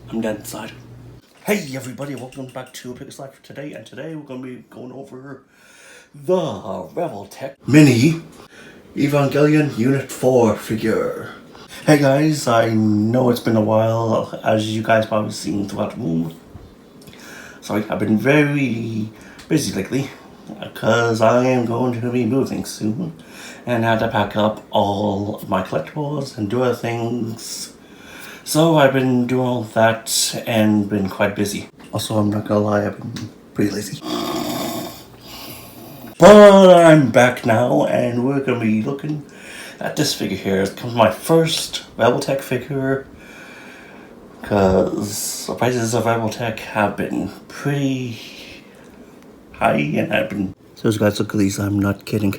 I'm dead inside. Hey everybody, welcome back to Pick Life for today, and today we're going to be going over the Revoltech Mini Evangelion Unit 4 figure. Hey guys, I know it's been a while, as you guys probably seen throughout the room. Sorry, I've been very busy lately, because I am going to be moving soon, and I had to pack up all my collectibles and do other things. So I've been doing all that and been quite busy. Also, I'm not gonna lie, I've been pretty lazy. But I'm back now, and we're gonna be looking at this figure here. It comes my first Revoltech figure, because the prices of Revoltech have been pretty high, and I've been... So guys, look at these, I'm not kidding.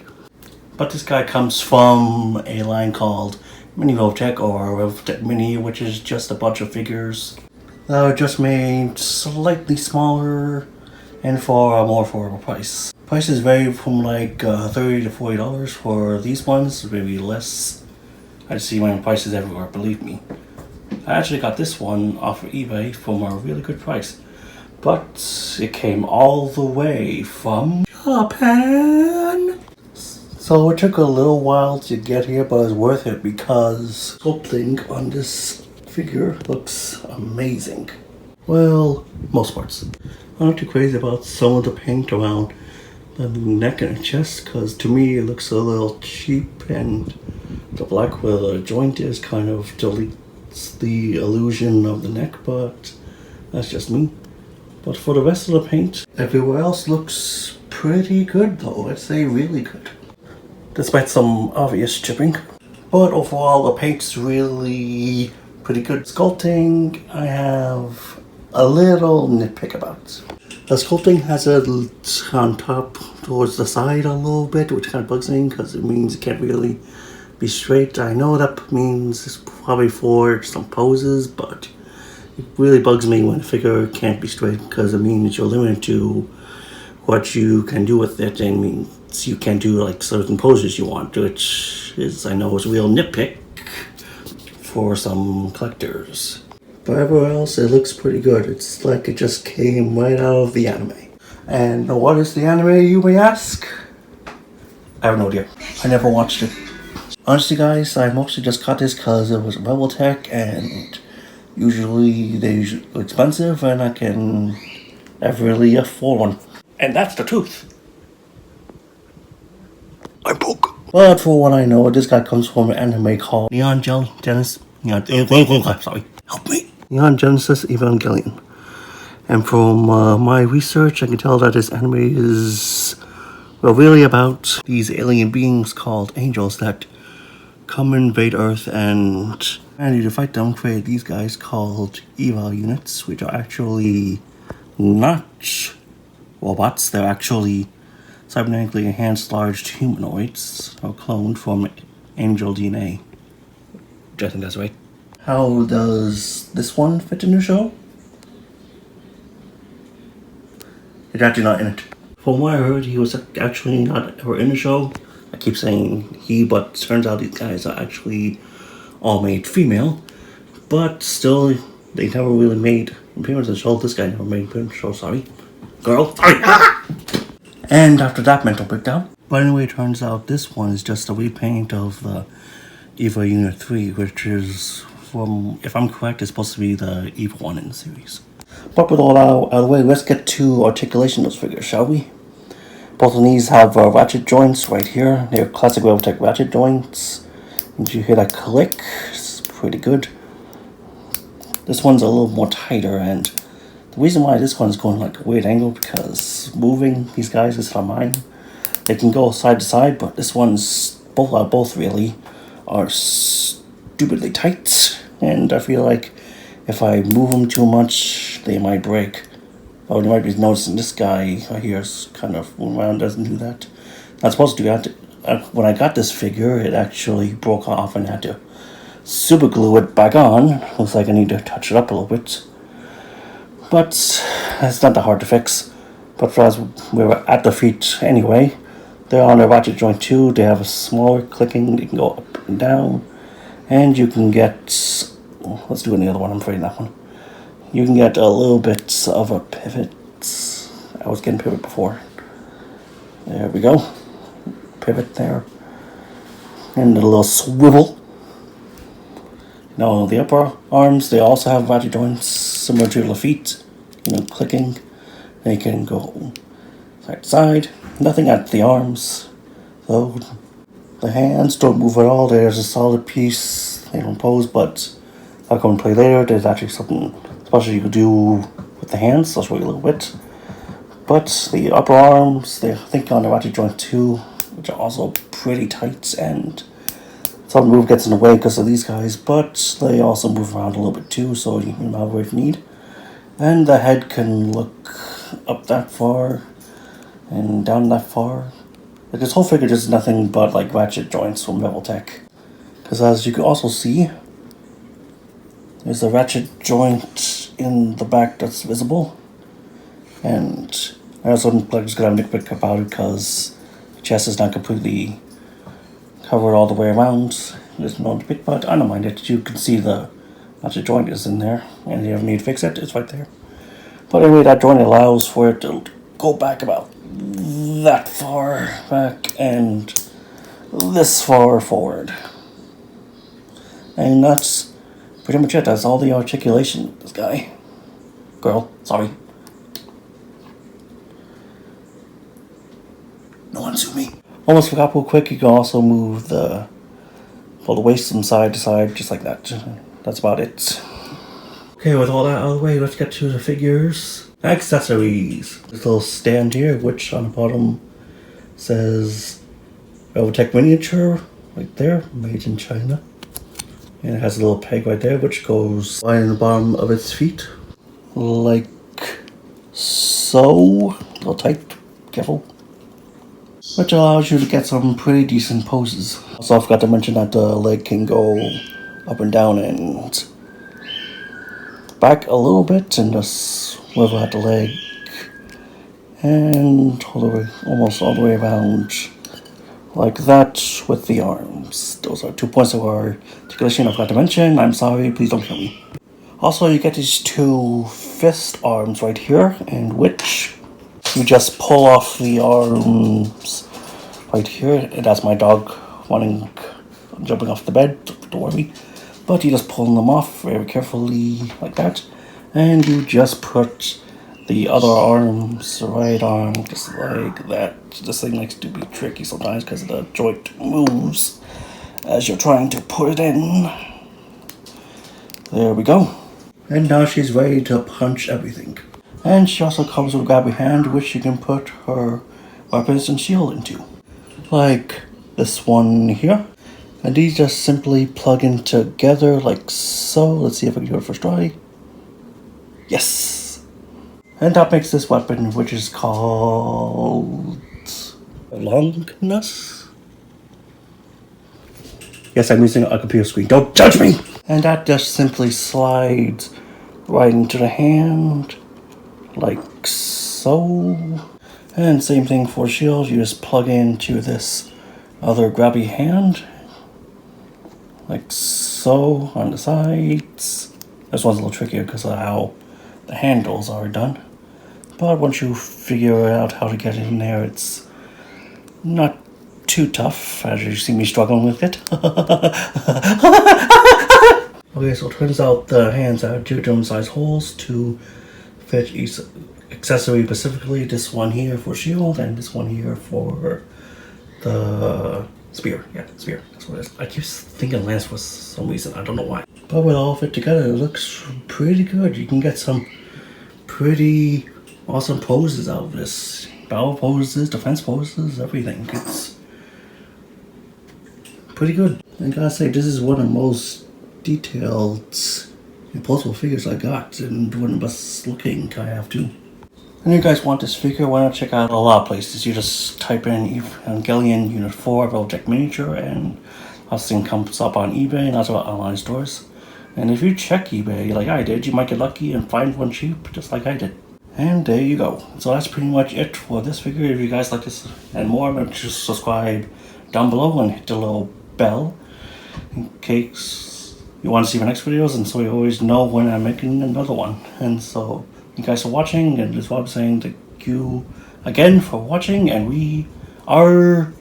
But this guy comes from a line called Mini Revoltech, or Revoltech Mini, which is just a bunch of figures that are just made slightly smaller and for a more affordable price. Prices vary from like $30 to $40 for these ones, maybe less. I see my prices everywhere, believe me. I actually got this one off of eBay for a really good price, but it came all the way from Japan. So it took a little while to get here, but it's worth it because sculpting on this figure looks amazing. Well, most parts. I'm not too crazy about some of the paint around the neck and chest, because to me it looks a little cheap, and the black where the joint is kind of deletes the illusion of the neck, but that's just me. But for the rest of the paint, everywhere else looks pretty good though. I'd say really good, despite some obvious chipping. But overall, the paint's really pretty good. Sculpting, I have a little nitpick about. The sculpting has it on top towards the side a little bit, which kind of bugs me because it means it can't really be straight. I know that means it's probably for some poses, but it really bugs me when a figure can't be straight, because it means you're limited to what you can do with it, and means you can't do like certain poses you want, which is, I know, is a real nitpick for some collectors. But everywhere else, it looks pretty good. It's like it just came right out of the anime. And what is the anime, you may ask? I have no idea. I never watched it. Honestly guys, I mostly just got this because it was Revoltech, and usually they're expensive and I can never really afford one. And that's the truth. I'm broke. But for what I know, this guy comes from an anime called Neon Genesis. Sorry, help me. Neon Genesis Evangelion. And from my research, I can tell that this anime is really about these alien beings called angels that come invade Earth, and to fight them, create these guys called Eva units, which are actually not robots. They're actually cybernetically enhanced large humanoids, or cloned from angel DNA. Which I think that's right. How does this one fit in the show? He's actually not in it. From what I heard, he was actually not ever in the show. I keep saying he, but turns out these guys are actually all made female. But still, they never really made appearance in the show. This guy never made appearance in the show, sorry. Girl, sorry! And after that mental breakdown. But anyway, it turns out this one is just a repaint of the Eva Unit 3, which is, from, if I'm correct, is supposed to be the Eva one in the series. But with all that out of the way, let's get to Articulation of those figures, shall we? Both of these have ratchet joints right here. They're classic Revoltech ratchet joints. And you hear that click? It's pretty good. This one's a little more tighter, and the reason why this one's going like a weird angle, because moving these guys is on mine. They can go side to side, but this one's both really are stupidly tight, and I feel like if I move them too much, they might break. Oh, you might be noticing this guy right here is kind of moving around, doesn't do that. Not supposed to do that. When I got this figure, it actually broke off and I had to super glue it back on. Looks like I need to touch it up a little bit. But it's not that hard to fix. But for us, we were at the feet anyway. They're on a ratchet joint too. They have a smaller clicking. They can go up and down. And you can get... Let's do any other one. I'm afraid of that one. you can get a little bit of a pivot. I was getting pivot before. There we go. Pivot there. And a little swivel. Now the upper arms, they also have ratchet joints similar to the feet. Clicking. They can go side to side. Nothing at the arms. So the hands don't move at all. There's a solid piece. They don't pose, but I'll come and play later. There's actually something special you can do with the hands. I'll show you a little bit. But the upper arms, they think on the ratchet joint too, which are also pretty tight, and some move gets in the way because of these guys, but they also move around a little bit too, so you can have if you need. And the head can look up that far and down that far. Like this whole figure is nothing but like ratchet joints from Revoltech. Because as you can also see, there's a ratchet joint in the back that's visible. And I also just gonna have a nitpick about it because the chest is not completely covered all the way around. There's no nitpick, but I don't mind it. You can see the ratchet joint is in there, and if you ever need to fix it, it's right there. But anyway, that joint allows for it to go back about that far back and this far forward. And that's pretty much it. That's all the articulation of this guy. Girl, sorry. No one sue me. Almost forgot real quick, you can also move the waist from side to side, just like that. That's about it. Okay, with all that out of the way, let's get to the figures. Accessories. This little stand here, which on the bottom says Revoltech miniature, right there, made in China. And it has a little peg right there, which goes right in the bottom of its feet. Like so. A little tight, careful. Which allows you to get some pretty decent poses. Also, I forgot to mention that the leg can go up and down and back a little bit and just swivel at the leg. And all the way, almost all the way around like that with the arms. Those are 2 points of our articulation I forgot to mention. I'm sorry, please don't kill me. Also, you get these two fist arms right here, and which you just pull off the arms right here. And that's my dog jumping off the bed, don't worry. But you just pull them off very carefully like that. And you just put the other arms right on just like that. This thing likes to be tricky sometimes because the joint moves as you're trying to put it in. There we go. And now she's ready to punch everything. And she also comes with a grabby hand, which you can put her weapons and shield into. Like this one here. And these just simply plug in together like so. Let's see if I can do it first try. Yes! And that makes this weapon, which is called Longness. Yes, I'm using a computer screen. Don't judge me! And that just simply slides right into the hand. Like so. And same thing for shield. You just plug into this other grabby hand. Like so on the sides. This one's a little trickier because of how the handles are done. But once you figure out how to get it in there, it's not too tough, as you see me struggling with it. Okay, so it turns out the hands have two different size holes to fit each accessory, specifically this one here for shield and this one here for the spear. Yeah, spear, that's what it is. I keep thinking lance for some reason, I don't know why. But with all of it together, it looks pretty good. You can get some pretty awesome poses out of this. Battle poses, defense poses, everything. It's pretty good. I gotta say, this is one of the most detailed imposable figures I got, and one of the best looking I have too. And you guys want this figure, why not check out a lot of places. You just type in Evangelion Unit 4 Revoltech Miniature, and this thing comes up on eBay and lots of online stores. And if you check eBay like I did, you might get lucky and find one cheap, just like I did. And there you go. So that's pretty much it for this figure. If you guys like this and more, make sure to subscribe down below and hit the little bell in case you want to see my next videos, and so you always know when I'm making another one. And so you guys are watching, and as well I'm saying thank you again for watching, and we are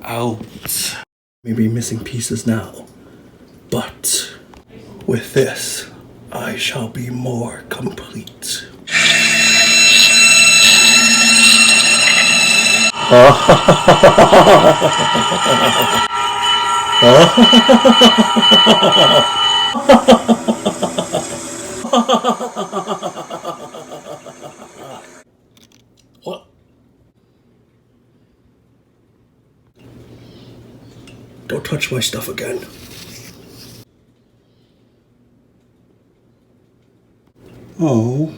out. Maybe missing pieces now, but with this I shall be more complete. What? Don't touch my stuff again. Oh.